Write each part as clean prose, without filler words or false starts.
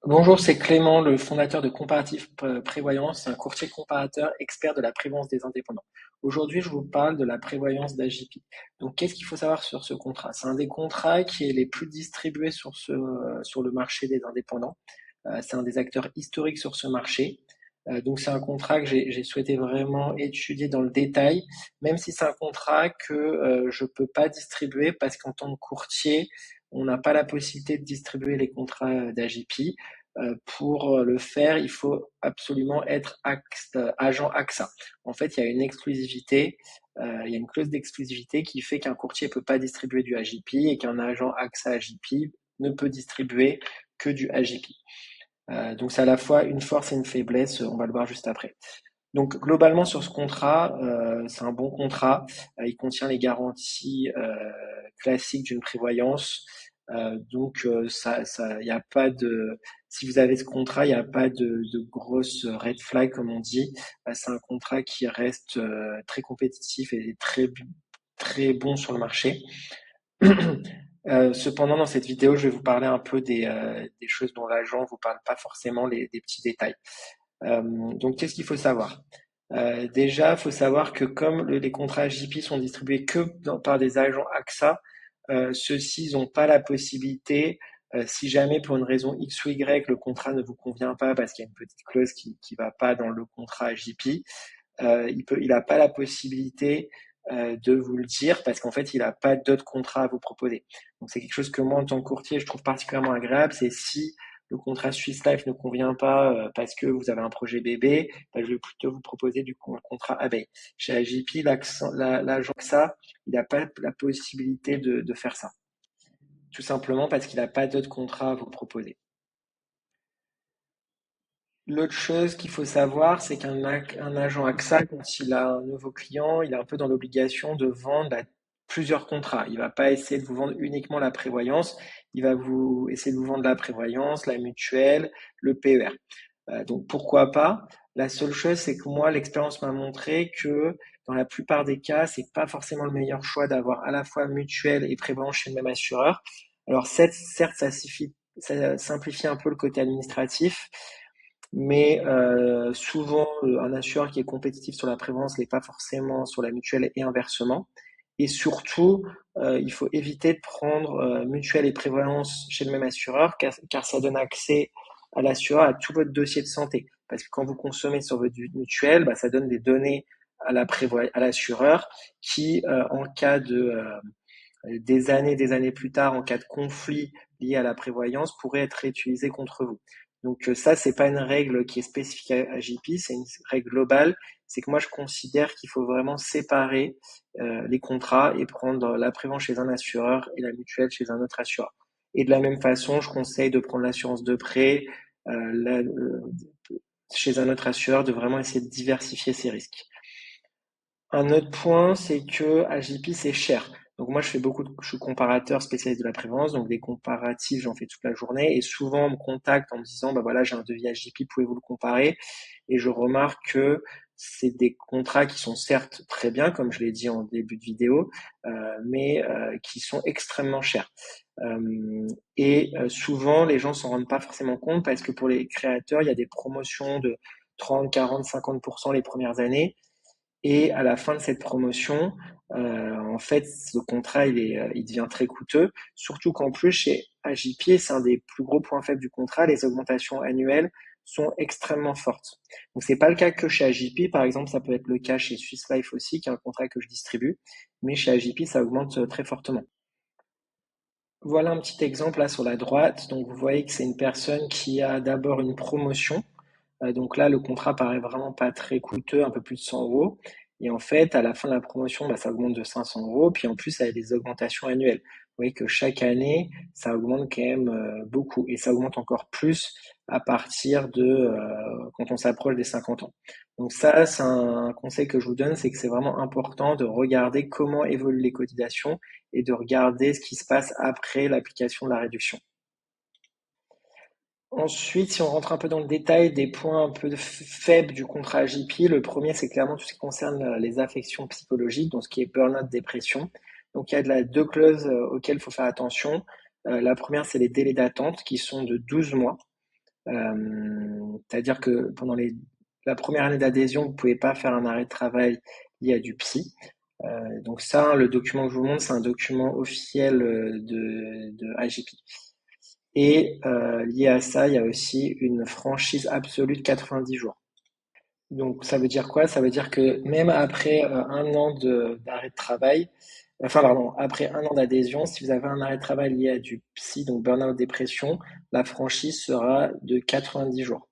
Bonjour, c'est Clément, le fondateur de Comparatif Prévoyance, un courtier comparateur expert de la prévoyance des indépendants. Aujourd'hui, je vous parle de la prévoyance d'AJP. Donc, qu'est-ce qu'il faut savoir sur ce contrat? C'est un des contrats qui est les plus distribués sur le marché des indépendants. C'est un des acteurs historiques sur ce marché. Donc, c'est un contrat que j'ai souhaité vraiment étudier dans le détail, même si c'est un contrat que je peux pas distribuer parce qu'en tant que courtier, on n'a pas la possibilité de distribuer les contrats d'AJP. Pour le faire, il faut absolument être agent AXA. En fait, il y a une exclusivité, il y a une clause d'exclusivité qui fait qu'un courtier ne peut pas distribuer du AJP et qu'un agent AXA AJP ne peut distribuer que du AJP. Donc c'est à la fois une force et une faiblesse, on va le voir juste après. Donc globalement sur ce contrat, c'est un bon contrat. Il contient les garanties classiques d'une prévoyance. Il y a pas de, si vous avez ce contrat, il n'y a pas de grosses red flag comme on dit. C'est un contrat qui reste très compétitif et très bon sur le marché. Cependant, dans cette vidéo, je vais vous parler un peu des choses dont l'agent vous parle pas forcément, des petits détails. Donc, qu'est-ce qu'il faut savoir? Déjà, il faut savoir que comme les contrats JP sont distribués par des agents AXA, ceux-ci n'ont pas la possibilité, si jamais pour une raison X ou Y, le contrat ne vous convient pas parce qu'il y a une petite clause qui va pas dans le contrat JP, il n'a pas la possibilité de vous le dire parce qu'en fait, il n'a pas d'autres contrats à vous proposer. Donc, c'est quelque chose que moi, en tant que courtier, je trouve particulièrement agréable. C'est si le contrat Swiss Life ne convient pas parce que vous avez un projet bébé, je vais plutôt vous proposer du contrat abeille. Chez AJP, l'agent AXA, il n'a pas la possibilité de faire ça. Tout simplement parce qu'il n'a pas d'autres contrats à vous proposer. L'autre chose qu'il faut savoir, c'est qu'un agent AXA, quand il a un nouveau client, il est un peu dans l'obligation de vendre plusieurs contrats. Il ne va pas essayer de vous vendre uniquement la prévoyance, il va vous essayer de vous vendre la prévoyance, la mutuelle, le PER. Donc pourquoi pas? La seule chose, c'est que moi, l'expérience m'a montré que dans la plupart des cas, c'est pas forcément le meilleur choix d'avoir à la fois mutuelle et prévoyance chez le même assureur. Alors certes, ça simplifie un peu le côté administratif, mais souvent, un assureur qui est compétitif sur la prévoyance n'est pas forcément sur la mutuelle et inversement. Et surtout, il faut éviter de prendre mutuelle et prévoyance chez le même assureur, car ça donne accès à l'assureur à tout votre dossier de santé. Parce que quand vous consommez sur votre mutuelle, ça donne des données à l'assureur qui, en cas des années plus tard, en cas de conflit lié à la prévoyance, pourrait être réutilisé contre vous. Donc ça, c'est pas une règle qui est spécifique à JP, c'est une règle globale. C'est que moi, je considère qu'il faut vraiment séparer les contrats et prendre la prévoyance chez un assureur et la mutuelle chez un autre assureur. Et de la même façon, je conseille de prendre l'assurance de prêt chez un autre assureur, de vraiment essayer de diversifier ses risques. Un autre point, c'est que à JP, c'est cher. Donc moi, je suis comparateur spécialiste de la prévoyance, donc des comparatifs, j'en fais toute la journée. Et souvent, on me contacte en me disant, bah voilà, j'ai un devis à JP, pouvez-vous le comparer? Et je remarque que c'est des contrats qui sont certes très bien, comme je l'ai dit en début de vidéo, mais qui sont extrêmement chers. Souvent, les gens s'en rendent pas forcément compte parce que pour les créateurs, il y a des promotions de 30, 40, 50% les premières années. Et à la fin de cette promotion, en fait, ce contrat, il devient très coûteux. Surtout qu'en plus, chez AJP, c'est un des plus gros points faibles du contrat, les augmentations annuelles sont extrêmement fortes. Donc, c'est pas le cas que chez AJP. Par exemple, ça peut être le cas chez Swiss Life aussi, qui est un contrat que je distribue. Mais chez AJP, ça augmente très fortement. Voilà un petit exemple là sur la droite. Donc, vous voyez que c'est une personne qui a d'abord une promotion. Donc là, le contrat paraît vraiment pas très coûteux, un peu plus de 100 euros. Et en fait, à la fin de la promotion, ça augmente de 500 euros. Puis en plus, ça a des augmentations annuelles. Vous voyez que chaque année, ça augmente quand même beaucoup. Et ça augmente encore plus à partir de quand on s'approche des 50 ans. Donc ça, c'est un conseil que je vous donne, c'est que c'est vraiment important de regarder comment évoluent les cotisations et de regarder ce qui se passe après l'application de la réduction. Ensuite, si on rentre un peu dans le détail des points un peu faibles du contrat JP, le premier, c'est clairement tout ce qui concerne les affections psychologiques, donc ce qui est burn-out, dépression. Donc, il y a deux clauses auxquelles il faut faire attention. La première, c'est les délais d'attente qui sont de 12 mois. C'est-à-dire que pendant la première année d'adhésion, vous ne pouvez pas faire un arrêt de travail lié à du psy. Donc ça, le document que je vous montre, c'est un document officiel de AJP. Et lié à ça, il y a aussi une franchise absolue de 90 jours. Donc ça veut dire quoi? Ça veut dire que même après un an d'arrêt de travail, enfin pardon, après un an d'adhésion, si vous avez un arrêt de travail lié à du psy, donc burn-out, dépression, la franchise sera de 90 jours.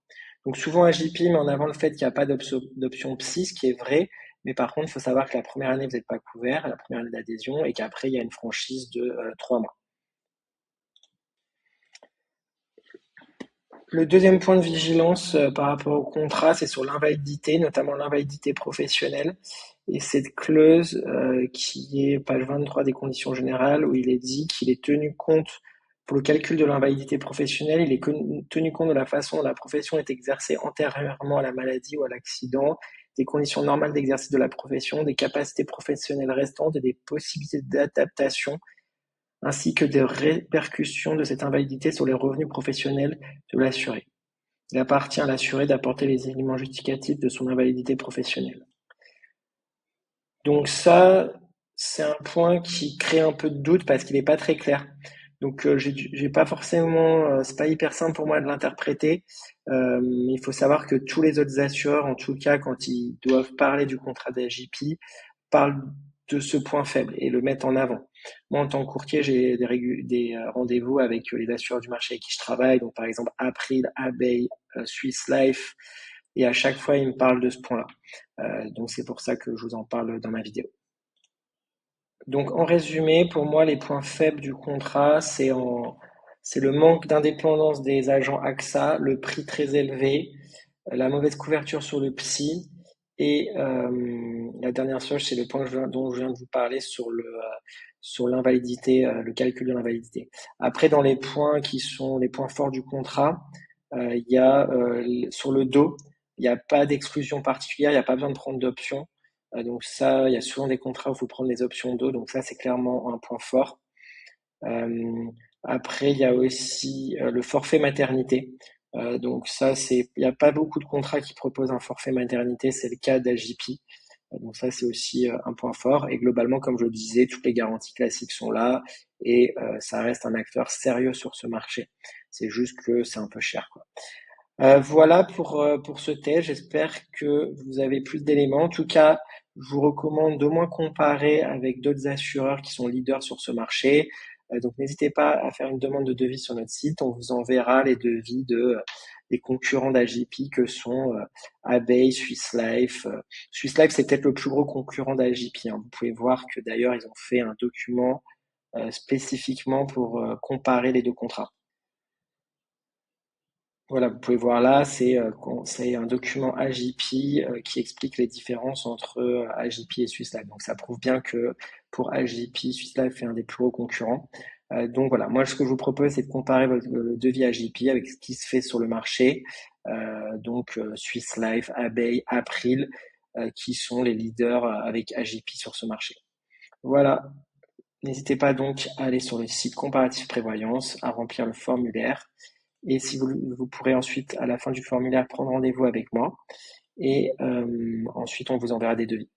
Donc souvent AJP met en avant le fait qu'il n'y a pas d'option psy, ce qui est vrai, mais par contre, il faut savoir que la première année, vous n'êtes pas couvert, la première année d'adhésion, et qu'après, il y a une franchise de 3 mois. Le deuxième point de vigilance par rapport au contrat, c'est sur l'invalidité, notamment l'invalidité professionnelle. Et cette clause qui est page 23 des conditions générales, où il est dit qu'il est tenu compte, pour le calcul de l'invalidité professionnelle, il est tenu compte de la façon dont la profession est exercée antérieurement à la maladie ou à l'accident, des conditions normales d'exercice de la profession, des capacités professionnelles restantes et des possibilités d'adaptation ainsi que des répercussions de cette invalidité sur les revenus professionnels de l'assuré. Il appartient à l'assuré d'apporter les éléments justificatifs de son invalidité professionnelle. Donc ça, c'est un point qui crée un peu de doute parce qu'il n'est pas très clair. Donc j'ai pas forcément, c'est pas hyper simple pour moi de l'interpréter, mais il faut savoir que tous les autres assureurs, en tout cas quand ils doivent parler du contrat d'AJP, parlent de ce point faible et le mettent en avant. Moi, en tant que courtier, j'ai des rendez-vous avec les assureurs du marché avec qui je travaille, donc par exemple April, Abeille, Swiss Life, et à chaque fois, ils me parlent de ce point-là. Donc c'est pour ça que je vous en parle dans ma vidéo. Donc en résumé, pour moi, les points faibles du contrat, c'est le manque d'indépendance des agents AXA, le prix très élevé, la mauvaise couverture sur le psy, et la dernière chose, c'est le point dont je viens de vous parler sur l'invalidité, le calcul de l'invalidité. Après, dans les points qui sont les points forts du contrat, il y a sur le dos, il n'y a pas d'exclusion particulière, il n'y a pas besoin de prendre d'options. Donc ça, il y a souvent des contrats où il faut prendre des options dos, donc ça c'est clairement un point fort. Euh, Après, il y a aussi le forfait maternité. Donc ça, il n'y a pas beaucoup de contrats qui proposent un forfait maternité, c'est le cas d'AJP. Donc ça, c'est aussi un point fort. Et globalement, comme je le disais, toutes les garanties classiques sont là et ça reste un acteur sérieux sur ce marché. C'est juste que c'est un peu cher, quoi. Voilà pour ce test. J'espère que vous avez plus d'éléments. En tout cas, je vous recommande d'au moins comparer avec d'autres assureurs qui sont leaders sur ce marché. Donc, n'hésitez pas à faire une demande de devis sur notre site. On vous enverra les devis des concurrents d'AJP que sont Abeille, Swiss Life. Swiss Life, c'est peut-être le plus gros concurrent d'AJP, hein. Vous pouvez voir que d'ailleurs, ils ont fait un document spécifiquement pour comparer les deux contrats. Voilà, vous pouvez voir là, c'est un document AJP qui explique les différences entre AJP et Swiss Life. Donc ça prouve bien que pour AJP, Swiss Life est un des plus gros concurrents. Donc voilà, moi ce que je vous propose, c'est de comparer le devis AJP avec ce qui se fait sur le marché. Swiss Life, Abeille, April, qui sont les leaders avec AJP sur ce marché. Voilà, n'hésitez pas donc à aller sur le site Comparatif Prévoyance, à remplir le formulaire. Et si vous pourrez ensuite, à la fin du formulaire, prendre rendez-vous avec moi. Et ensuite, on vous enverra des devis.